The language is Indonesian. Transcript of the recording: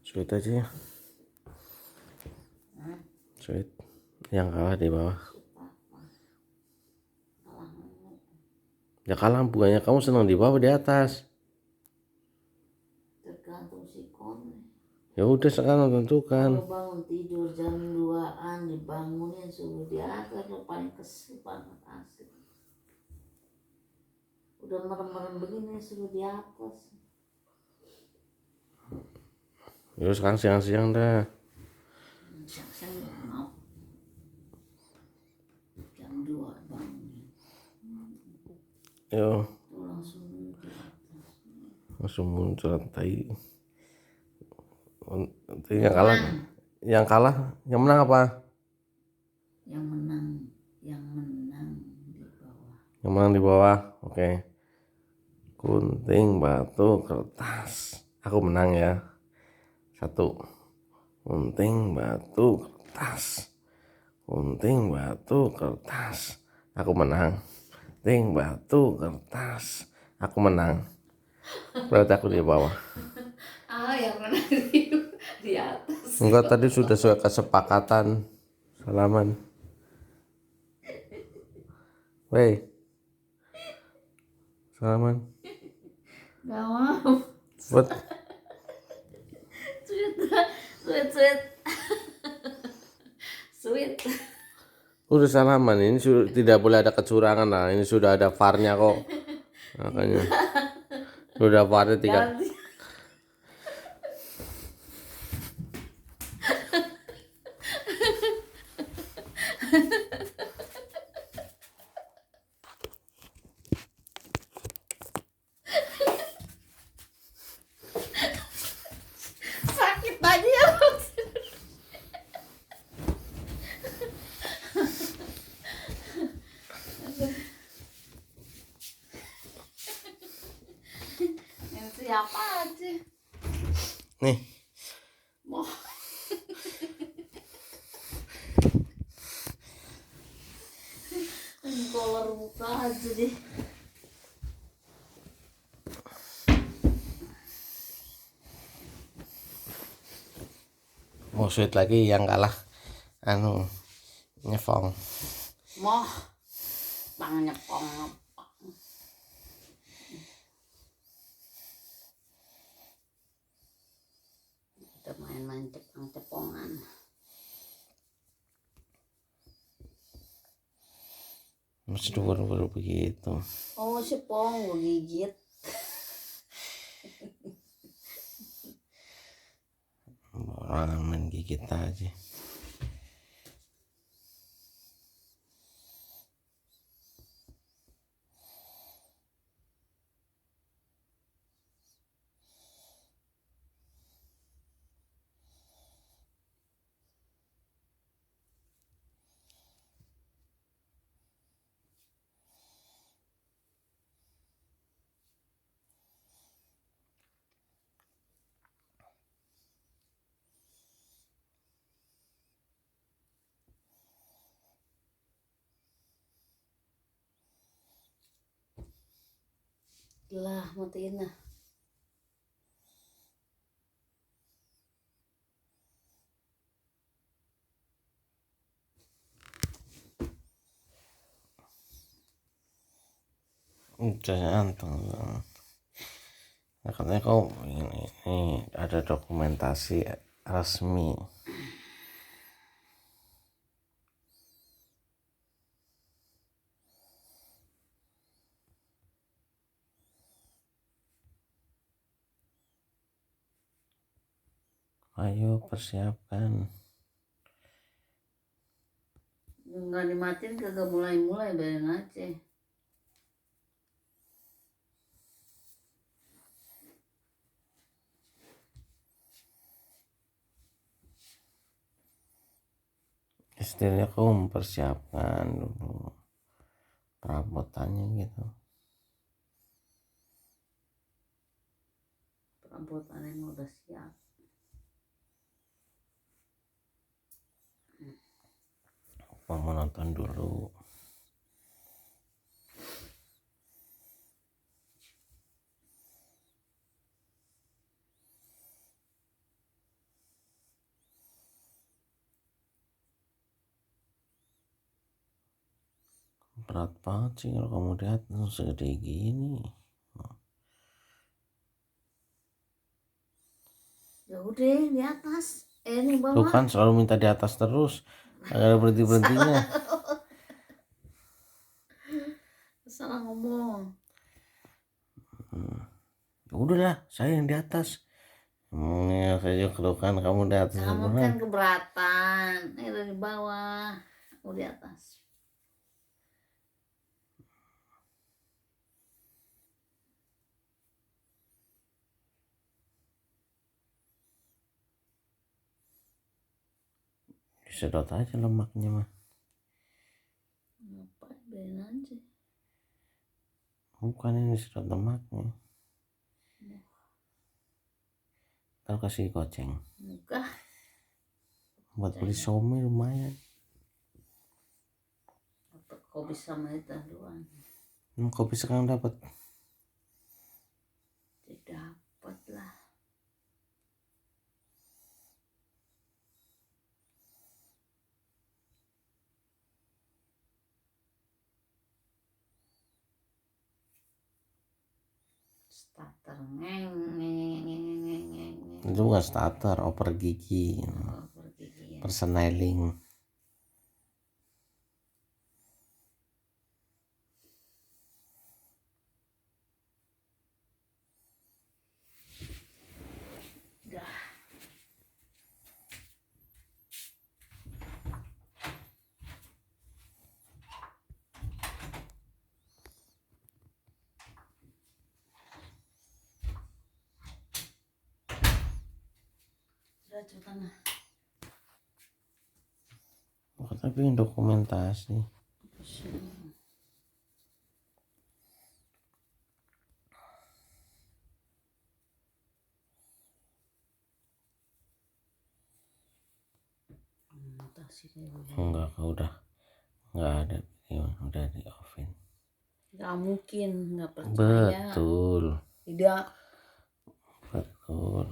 Sweet aja ya. Sweet. Yang kalah di bawah. Ya kalah, bukannya kamu senang di bawah di atas. Tergantung si kon. Ya udah sekarang tentukan. Kalau bangun tidur jam 2-an dibangunin suruh di atas, lo paling kesel banget asli. Udah merem-merem begini suruh di atas. Ya sekarang siang-siang dah. Siang-siang nggak mau. Jam 2 bangun. Yo, Tuh langsung di atas. langsung muncul tai. Yang kalah, yang menang apa? Yang menang di bawah. Yang menang di bawah. Oke. Gunting, batu, kertas. Aku menang ya. 1. Gunting, batu, kertas. Gunting, batu, kertas. Aku menang. Gunting, batu, kertas. Aku menang. Berarti aku di bawah. Yang menang di atas. Enggak, tadi sudah sesuai kesepakatan. Salaman. Wey. Salaman. Gak mau. Buat Sweet. Sweet. udah salaman, ini sudah tidak boleh ada kecurangan lah. Ini sudah ada VAR-nya kok. Makanya sudah VAR-nya 3. Ganti. Sakit aja ya. Yang siapa aja. Nih, Mau. Kolor muka aja deh. mau sweet lagi yang kalah. Nyefong. Mau. Bang nyepong. Udah main-main cepong-cepongan. Masih dulu begitu. Oh cepong gue gigit. Orang main gigit aja. Lah matiin lah. Jangan tunggu. Nah, katanya kau ini ada dokumentasi resmi. Ayo persiapkan. Nggak dimatiin kagak mulai bayang aja. Istilahnya kau mempersiapkan dulu perabotannya gitu. Perabotannya udah siap. Mau nonton dulu. Berat banget sih kalau kamu di atas segede gini. Ya udah di atas. Ini Tuh bawah. kan selalu minta di atas terus. Gak ada berhenti-berhentinya. Salah ngomong. Ya udahlah, saya yang di atas. Emangnya saya kelukan kamu di atas Kamu beneran. kan keberatan. Ini dari bawah. Aku di atas. Disedot aja lemaknya mah. Ngapain biarin aja. Bukan ini disedot lemaknya. Ntar kasih goceng. Enggak. Buat beli somai lumayan. Kopi sama itu doang. Kopi sekarang dapat. Dapat lah. Starter ngeng. Itu bukan starter, oper gigi. Pergi ya. Personaling. Dah. Sudah cepetan lah. Tapi dokumentasi. Enggak, udah nggak ada, udah di offin. Gak mungkin, nggak percaya. Betul. Tidak. Betul.